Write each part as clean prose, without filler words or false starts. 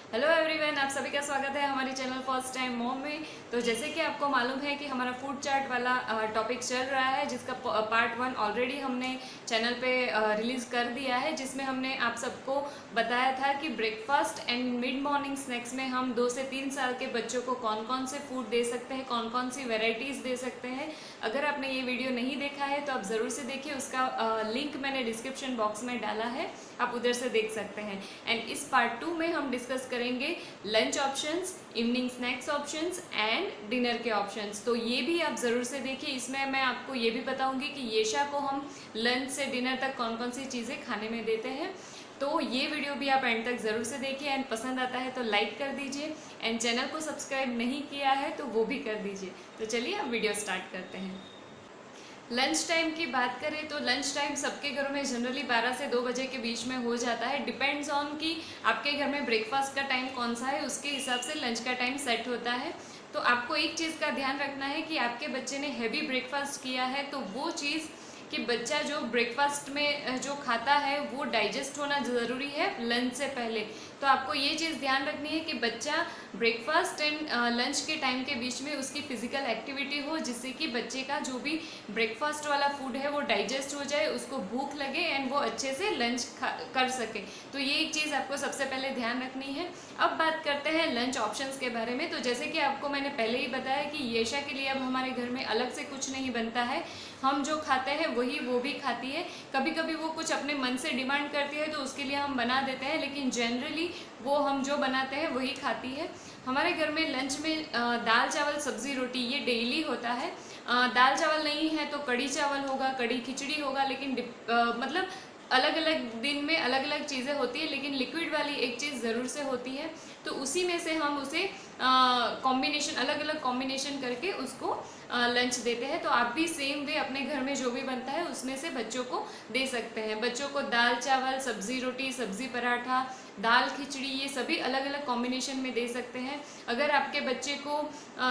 Hello everyone, आप सभी का स्वागत है हमारे चैनल फर्स्ट टाइम मॉम में। तो जैसे कि आपको मालूम है कि हमारा फूड चार्ट वाला टॉपिक चल रहा है, जिसका पार्ट 1 ऑलरेडी हमने चैनल पे रिलीज़ कर दिया है, जिसमें हमने आप सबको बताया था कि breakfast and mid morning snacks में हम 2 से 3 साल के बच्चों को कौन कौन से फूड दे सकते हैं, कौन कौन सी वेराइटीज़ दे सकते हैं। अगर आपने ये वीडियो नहीं देखा है तो आप ज़रूर से देखिए, उसका लिंक मैंने डिस्क्रिप्शन बॉक्स में डाला है, आप उधर से देख सकते हैं। एंड इस पार्ट 2 में हम डिस्कस करेंगे lunch options, evening snacks options and dinner के ऑप्शंस। तो ये भी आप ज़रूर से देखिए। इसमें मैं आपको ये भी बताऊंगी कि येशा को हम लंच से डिनर तक कौन कौन सी चीज़ें खाने में देते हैं। तो ये वीडियो भी आप एंड तक ज़रूर से देखिए, एंड पसंद आता है तो लाइक कर दीजिए, एंड चैनल को सब्सक्राइब नहीं किया है तो वो भी कर दीजिए। तो चलिए अब वीडियो स्टार्ट करते हैं। लंच टाइम की बात करें तो लंच टाइम सबके घरों में जनरली 12 से 2 बजे के बीच में हो जाता है। डिपेंड्स ऑन कि आपके घर में ब्रेकफास्ट का टाइम कौन सा है, उसके हिसाब से लंच का टाइम सेट होता है। तो आपको एक चीज़ का ध्यान रखना है कि आपके बच्चे ने हैवी ब्रेकफास्ट किया है तो वो चीज़ कि बच्चा जो ब्रेकफास्ट में जो खाता है वो डाइजेस्ट होना ज़रूरी है लंच से पहले। तो आपको ये चीज़ ध्यान रखनी है कि बच्चा ब्रेकफास्ट एंड लंच के टाइम के बीच में उसकी फिजिकल एक्टिविटी हो, जिससे कि बच्चे का जो भी ब्रेकफास्ट वाला फूड है वो डाइजेस्ट हो जाए, उसको भूख लगे एंड वो अच्छे से लंच कर सके। तो ये एक चीज़ आपको सबसे पहले ध्यान रखनी है। अब बात करते हैं लंच ऑप्शंस के बारे में। तो जैसे कि आपको मैंने पहले ही बताया कि येशा के लिए अब हमारे घर में अलग से कुछ नहीं बनता है, हम जो खाते हैं वही वो भी खाती है। कभी कभी वो कुछ अपने मन से डिमांड करती है तो उसके लिए हम बना देते हैं, लेकिन जनरली वो हम जो बनाते हैं वही खाती है। हमारे घर में लंच में दाल चावल सब्जी रोटी ये डेली होता है। दाल चावल नहीं है तो कड़ी चावल होगा, कड़ी खिचड़ी होगा, लेकिन मतलब अलग अलग दिन में अलग अलग चीज़ें होती है, लेकिन लिक्विड वाली एक चीज़ ज़रूर से होती है। तो उसी में से हम उसे कॉम्बिनेशन अलग अलग कॉम्बिनेशन करके उसको लंच देते हैं। तो आप भी सेम वे अपने घर में जो भी बनता है उसमें से बच्चों को दे सकते हैं। बच्चों को दाल चावल, सब्जी रोटी, सब्जी पराठा, दाल खिचड़ी ये सभी अलग अलग कॉम्बिनेशन में दे सकते हैं। अगर आपके बच्चे को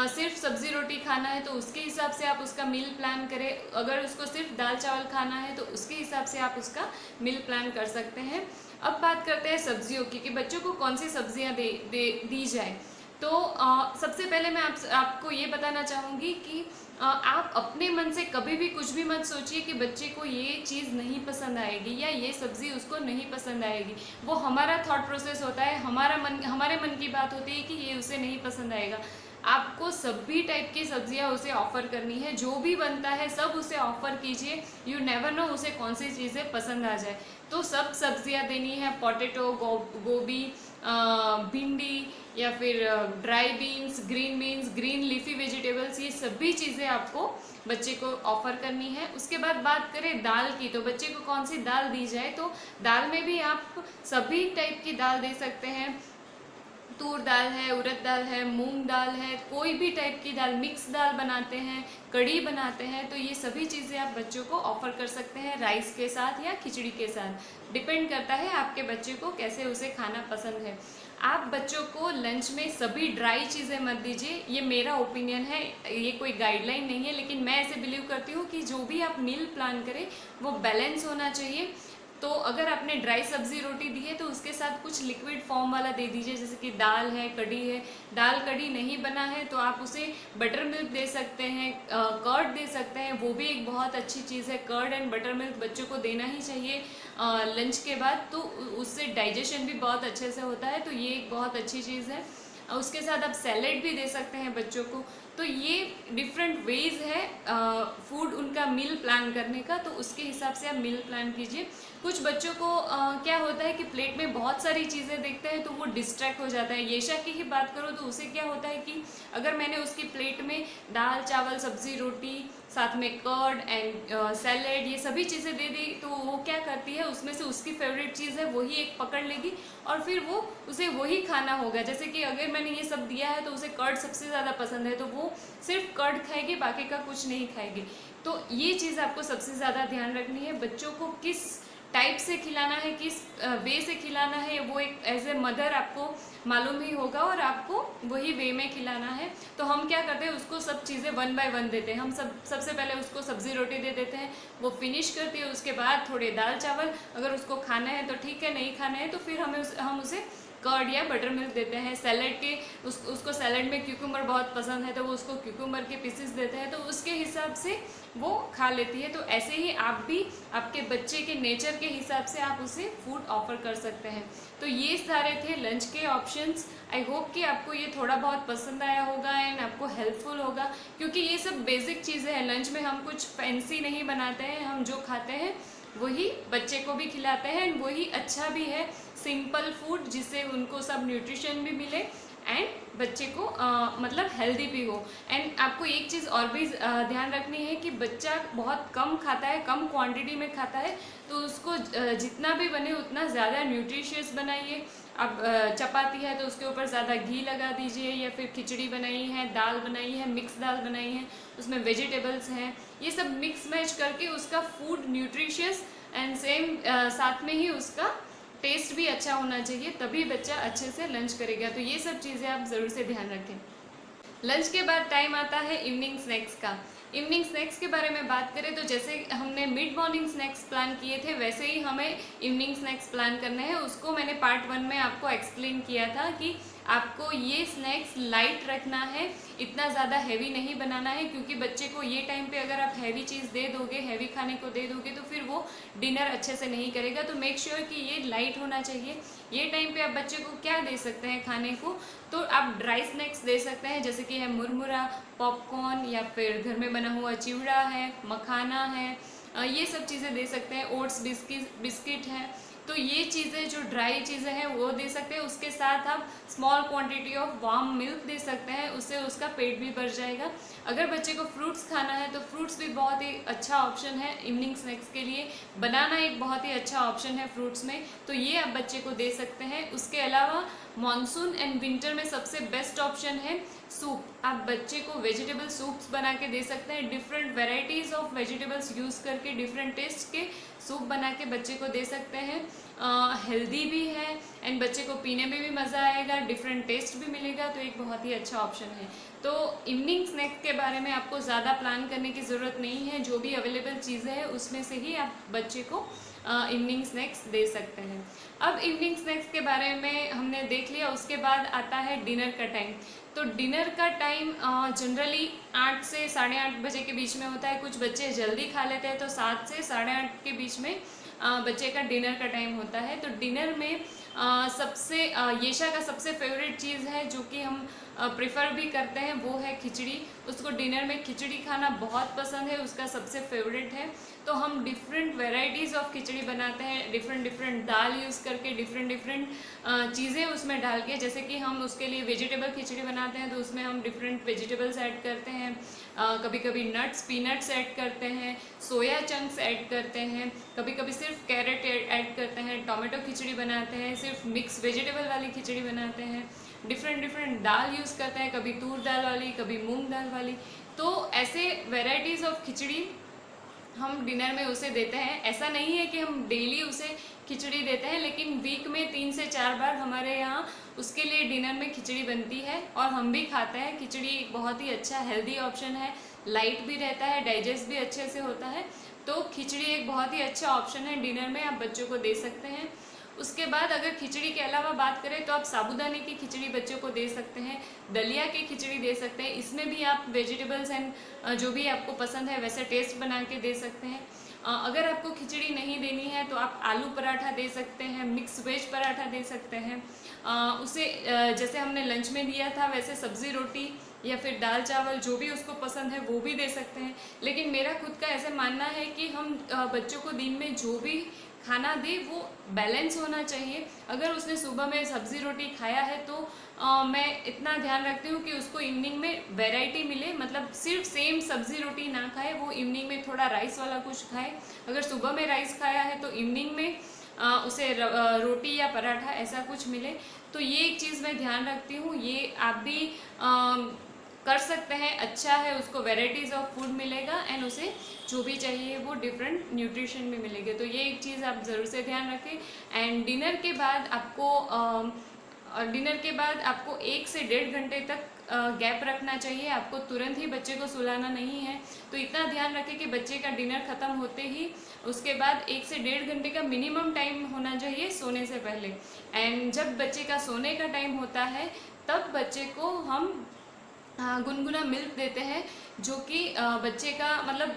सिर्फ सब्जी रोटी खाना है तो उसके हिसाब से आप उसका मील प्लान करें। अगर उसको सिर्फ दाल चावल खाना है तो उसके हिसाब से आप उसका मील प्लान कर सकते हैं। अब बात करते हैं सब्जियों की कि बच्चों को कौन सी सब्जियां दी जाए। तो सबसे पहले मैं आपको ये बताना चाहूँगी कि आप अपने मन से कभी भी कुछ भी मत सोचिए कि बच्चे को ये चीज़ नहीं पसंद आएगी या ये सब्ज़ी उसको नहीं पसंद आएगी। वो हमारा थॉट प्रोसेस होता है, हमारे मन की बात होती है कि ये उसे नहीं पसंद आएगा। आपको सभी टाइप की सब्जियां उसे ऑफ़र करनी है, जो भी बनता है सब उसे ऑफ़र कीजिए। यू नेवर नो उसे कौन सी चीज़ें पसंद आ जाए। तो सब सब्जियां देनी है, पोटैटो, गोभी, भिंडी या फिर dry beans, green leafy vegetables, ये सभी चीज़ें आपको बच्चे को ऑफ़र करनी है। उसके बाद बात करें दाल की, तो बच्चे को कौन सी दाल दी जाए, तो दाल में भी आप सभी टाइप की दाल दे सकते हैं। तूर दाल है, उड़द दाल है, मूंग दाल है, कोई भी टाइप की दाल, मिक्स दाल बनाते हैं, कड़ी बनाते हैं, तो ये सभी चीज़ें आप बच्चों को ऑफ़र कर सकते हैं राइस के साथ या खिचड़ी के साथ। डिपेंड करता है आपके बच्चे को कैसे उसे खाना पसंद है। आप बच्चों को लंच में सभी ड्राई चीज़ें मत दीजिए, ये मेरा ओपिनियन है, ये कोई गाइडलाइन नहीं है, लेकिन मैं ऐसे बिलीव करती हूँ कि जो भी आप मील प्लान करें वो बैलेंस होना चाहिए। तो अगर आपने ड्राई सब्जी रोटी दी है तो उसके साथ कुछ लिक्विड फॉर्म वाला दे दीजिए, जैसे कि दाल है, कढ़ी है। दाल कढ़ी नहीं बना है तो आप उसे बटर मिल्क दे सकते हैं, कर्ड दे सकते हैं, वो भी एक बहुत अच्छी चीज़ है। कर्ड एंड बटर मिल्क बच्चों को देना ही चाहिए लंच के बाद, तो उससे डाइजेशन भी बहुत अच्छे से होता है, तो ये एक बहुत अच्छी चीज़ है। उसके साथ आप सैलेड भी दे सकते हैं बच्चों को। तो ये डिफरेंट वेज है फूड उनका मील प्लान करने का, तो उसके हिसाब से आप मील प्लान कीजिए। कुछ बच्चों को क्या होता है कि प्लेट में बहुत सारी चीज़ें देखते हैं तो वो डिस्ट्रैक्ट हो जाता है। येशा की ही बात करो तो उसे क्या होता है कि अगर मैंने उसकी प्लेट में दाल चावल सब्जी रोटी साथ में कर्ड एंड सैलेड ये सभी चीज़ें दे दी, तो वो क्या करती है उसमें से उसकी फेवरेट चीज़ है वही एक पकड़ लेगी और फिर वो उसे वही खाना होगा। जैसे कि अगर मैंने ये सब दिया है तो उसे कर्ड सबसे ज़्यादा पसंद है तो वो सिर्फ कर्ड खाएगी, बाकी का कुछ नहीं खाएगी। तो ये चीज़ आपको सबसे ज़्यादा ध्यान रखनी है। बच्चों को किस टाइप से खिलाना है, किस वे से खिलाना है, वो एक एज ए मदर आपको मालूम ही होगा और आपको वही वे में खिलाना है। तो हम क्या करते हैं, उसको सब चीज़ें 1 बाय 1 देते हैं। हम सबसे पहले उसको सब्ज़ी रोटी दे देते हैं, वो फिनिश करती है, उसके बाद थोड़े दाल चावल, अगर उसको खाना है तो ठीक है, नहीं खाना है तो फिर हम उसे कर्ड या बटर मिल्क देते हैं। सैलड के उसको सैलड में क्यूकम्बर बहुत पसंद है तो वो उसको क्यूकम्बर के पीसेस देते हैं, तो उसके हिसाब से वो खा लेती है। तो ऐसे ही आप भी आपके बच्चे के नेचर के हिसाब से आप उसे फूड ऑफर कर सकते हैं। तो ये सारे थे लंच के ऑप्शंस। आई होप कि आपको ये थोड़ा बहुत पसंद आया होगा एंड आपको हेल्पफुल होगा, क्योंकि ये सब बेसिक चीज़ें हैं। लंच में हम कुछ फैंसी नहीं बनाते हैं, हम जो खाते हैं वही बच्चे को भी खिलाते हैं एंड वही अच्छा भी है, सिंपल फूड जिससे उनको सब न्यूट्रिशन भी मिले एंड बच्चे को मतलब हेल्दी भी हो। एंड आपको एक चीज़ और भी ध्यान रखनी है कि बच्चा बहुत कम खाता है, कम क्वांटिटी में खाता है, तो उसको जितना भी बने उतना ज़्यादा न्यूट्रिशियस बनाइए। अब चपाती है तो उसके ऊपर ज़्यादा घी लगा दीजिए, या फिर खिचड़ी बनाई है, दाल बनाई है, मिक्स दाल बनाई है, उसमें वेजिटेबल्स हैं, ये सब मिक्स मैच करके उसका फूड न्यूट्रिशियस एंड सेम साथ में ही उसका टेस्ट भी अच्छा होना चाहिए, तभी बच्चा अच्छे से लंच करेगा। तो ये सब चीज़ें आप ज़रूर से ध्यान रखें। लंच के बाद टाइम आता है इवनिंग स्नैक्स का। इवनिंग स्नैक्स के बारे में बात करें तो जैसे हमने मिड मॉर्निंग स्नैक्स प्लान किए थे, वैसे ही हमें इवनिंग स्नैक्स प्लान करने हैं। उसको मैंने पार्ट 1 में आपको एक्सप्लेन किया था कि आपको ये स्नैक्स लाइट रखना है, इतना ज़्यादा हैवी नहीं बनाना है, क्योंकि बच्चे को ये टाइम पे अगर आप हैवी चीज़ दे दोगे, हैवी खाने को दे दोगे, तो फिर वो डिनर अच्छे से नहीं करेगा। तो मेक श्योर कि ये लाइट होना चाहिए। ये टाइम पे आप बच्चे को क्या दे सकते हैं खाने को, तो आप ड्राई स्नैक्स दे सकते हैं, जैसे कि है मुरमुरा, पॉपकॉर्न, या फिर घर में बना हुआ चिवड़ा है, मखाना है, ये सब चीज़ें दे सकते हैं। ओट्स बिस्किट है, तो ये चीज़ें जो ड्राई चीज़ें हैं वो दे सकते हैं। उसके साथ आप small quantity of warm milk दे सकते हैं, उससे उसका पेट भी भर जाएगा। अगर बच्चे को फ्रूट्स खाना है तो फ्रूट्स भी बहुत ही अच्छा ऑप्शन है इवनिंग स्नैक्स के लिए। बनाना एक बहुत ही अच्छा ऑप्शन है फ्रूट्स में, तो ये आप बच्चे को दे सकते हैं। उसके अलावा मानसून एंड विंटर में सबसे बेस्ट ऑप्शन है सूप। आप बच्चे को वेजिटेबल सूप्स बना के दे सकते हैं, different varieties of vegetables use करके डिफरेंट टेस्ट के सूप बना के बच्चे को दे सकते हैं। हेल्दी भी है एंड बच्चे को पीने में भी मज़ा आएगा, डिफरेंट टेस्ट भी मिलेगा, तो एक बहुत ही अच्छा ऑप्शन है। तो इवनिंग स्नैक के बारे में आपको ज़्यादा प्लान करने की ज़रूरत नहीं है, जो भी अवेलेबल चीज़ें हैं उसमें से ही आप बच्चे को इवनिंग स्नैक्स दे सकते हैं। अब इवनिंग स्नैक्स के बारे में हमने देख लिया, उसके बाद आता है डिनर का टाइम। तो डिनर का टाइम जनरली 8 से 8:30 बजे के बीच में होता है। कुछ बच्चे जल्दी खा लेते हैं, तो 7 से 8:30 के बीच में बच्चे का डिनर का टाइम होता है। तो डिनर में सबसे येशा का सबसे फेवरेट चीज़ है जो कि हम प्रेफर भी करते हैं, वो है खिचड़ी। उसको डिनर में खिचड़ी खाना बहुत पसंद है, उसका सबसे फेवरेट है। तो हम डिफरेंट वेराइटीज़ ऑफ खिचड़ी बनाते हैं, डिफरेंट दाल यूज़ करके, डिफरेंट चीज़ें उसमें डाल के। जैसे कि हम उसके लिए वेजिटेबल खिचड़ी बनाते हैं तो उसमें हम डिफरेंट वेजिटेबल्स ऐड करते हैं, कभी कभी नट्स, पीनट्स ऐड करते हैं, सोया चंक्स ऐड करते हैं, कभी कभी सिर्फ कैरेट ऐड करते हैं, टोमेटो खिचड़ी बनाते हैं, सिर्फ मिक्स वेजिटेबल वाली खिचड़ी बनाते हैं, डिफरेंट दाल यूज़ करते हैं, कभी तूर दाल वाली, कभी मूंग दाल वाली। तो ऐसे वेराइटीज़ ऑफ खिचड़ी हम डिनर में उसे देते हैं। ऐसा नहीं है कि हम डेली उसे खिचड़ी देते हैं, लेकिन वीक में 3 से 4 बार हमारे यहाँ उसके लिए डिनर में खिचड़ी बनती है और हम भी खाते हैं। खिचड़ी एक बहुत ही अच्छा हेल्दी ऑप्शन है, लाइट भी रहता है, डाइजेस्ट भी अच्छे से होता है। तो खिचड़ी एक बहुत ही अच्छा ऑप्शन है, डिनर में आप बच्चों को दे सकते हैं। उसके बाद अगर खिचड़ी के अलावा बात करें तो आप साबूदाने की खिचड़ी बच्चों को दे सकते हैं, दलिया की खिचड़ी दे सकते हैं। इसमें भी आप वेजिटेबल्स एंड जो भी आपको पसंद है वैसे टेस्ट बना के दे सकते हैं। अगर आपको खिचड़ी नहीं देनी है तो आप आलू पराठा दे सकते हैं, मिक्स वेज पराठा दे सकते हैं। उसे जैसे हमने लंच में दिया था वैसे सब्ज़ी रोटी या फिर दाल चावल जो भी उसको पसंद है वो भी दे सकते हैं। लेकिन मेरा खुद का ऐसे मानना है कि हम बच्चों को दिन में जो भी खाना दे वो बैलेंस होना चाहिए। अगर उसने सुबह में सब्ज़ी रोटी खाया है तो मैं इतना ध्यान रखती हूँ कि उसको इवनिंग में वैरायटी मिले, मतलब सिर्फ सेम सब्ज़ी रोटी ना खाए, वो इवनिंग में थोड़ा राइस वाला कुछ खाए। अगर सुबह में राइस खाया है तो इवनिंग में उसे रोटी या पराठा ऐसा कुछ मिले। तो ये एक चीज़ मैं ध्यान रखती हूँ, ये आप भी कर सकते हैं। अच्छा है, उसको वेराइटीज़ ऑफ फूड मिलेगा एंड उसे जो भी चाहिए वो डिफरेंट न्यूट्रिशन भी मिलेंगे। तो ये एक चीज़ आप ज़रूर से ध्यान रखें। एंड डिनर के बाद आपको डिनर के बाद आपको 1 से 1.5 घंटे तक गैप रखना चाहिए। आपको तुरंत ही बच्चे को सुलाना नहीं है, तो इतना ध्यान रखें कि बच्चे का डिनर ख़त्म होते ही उसके बाद 1 से 1.5 घंटे का मिनिमम टाइम होना चाहिए सोने से पहले। एंड जब बच्चे का सोने का टाइम होता है तब बच्चे को हम गुनगुना मिल्क देते हैं, जो कि बच्चे का मतलब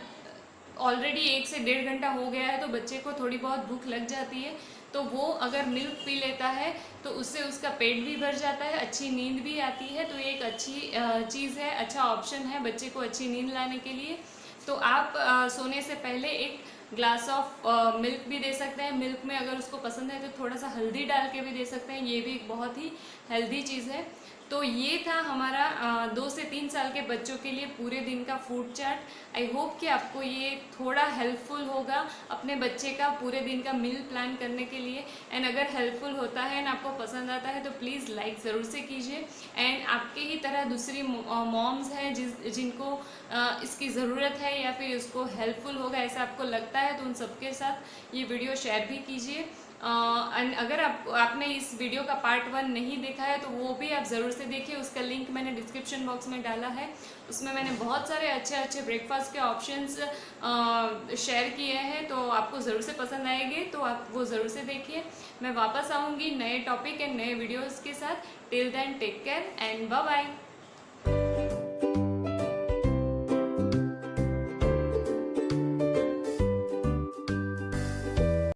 ऑलरेडी 1 से 1.5 घंटा हो गया है तो बच्चे को थोड़ी बहुत भूख लग जाती है, तो वो अगर मिल्क पी लेता है तो उससे उसका पेट भी भर जाता है, अच्छी नींद भी आती है। तो ये एक अच्छी चीज़ है, अच्छा ऑप्शन है बच्चे को अच्छी नींद लाने के लिए। तो आप सोने से पहले एक ग्लास ऑफ मिल्क भी दे सकते हैं। मिल्क में अगर उसको पसंद है तो थोड़ा सा हल्दी डाल के भी दे सकते हैं, ये भी एक बहुत ही हेल्दी चीज़ है। तो ये था हमारा 2 से 3 साल के बच्चों के लिए पूरे दिन का फूड चार्ट। आई होप कि आपको ये थोड़ा हेल्पफुल होगा अपने बच्चे का पूरे दिन का मील प्लान करने के लिए। एंड अगर हेल्पफुल होता है एंड आपको पसंद आता है तो प्लीज़ लाइक ज़रूर से कीजिए। एंड आपके ही तरह दूसरी मॉम्स हैं जिनको इसकी ज़रूरत है या फिर उसको हेल्पफुल होगा ऐसा आपको लगता है, तो उन सबके साथ ये वीडियो शेयर भी कीजिए। एंड अगर आपने इस वीडियो का पार्ट 1 नहीं देखा है तो वो भी आप ज़रूर से देखिए, उसका लिंक मैंने डिस्क्रिप्शन बॉक्स में डाला है। उसमें मैंने बहुत सारे अच्छे अच्छे ब्रेकफास्ट के ऑप्शंस शेयर किए हैं, तो आपको ज़रूर से पसंद आएंगे, तो आप वो ज़रूर से देखिए। मैं वापस आऊँगी नए टॉपिक एंड नए वीडियोज़ के साथ। Till then take care and bye bye.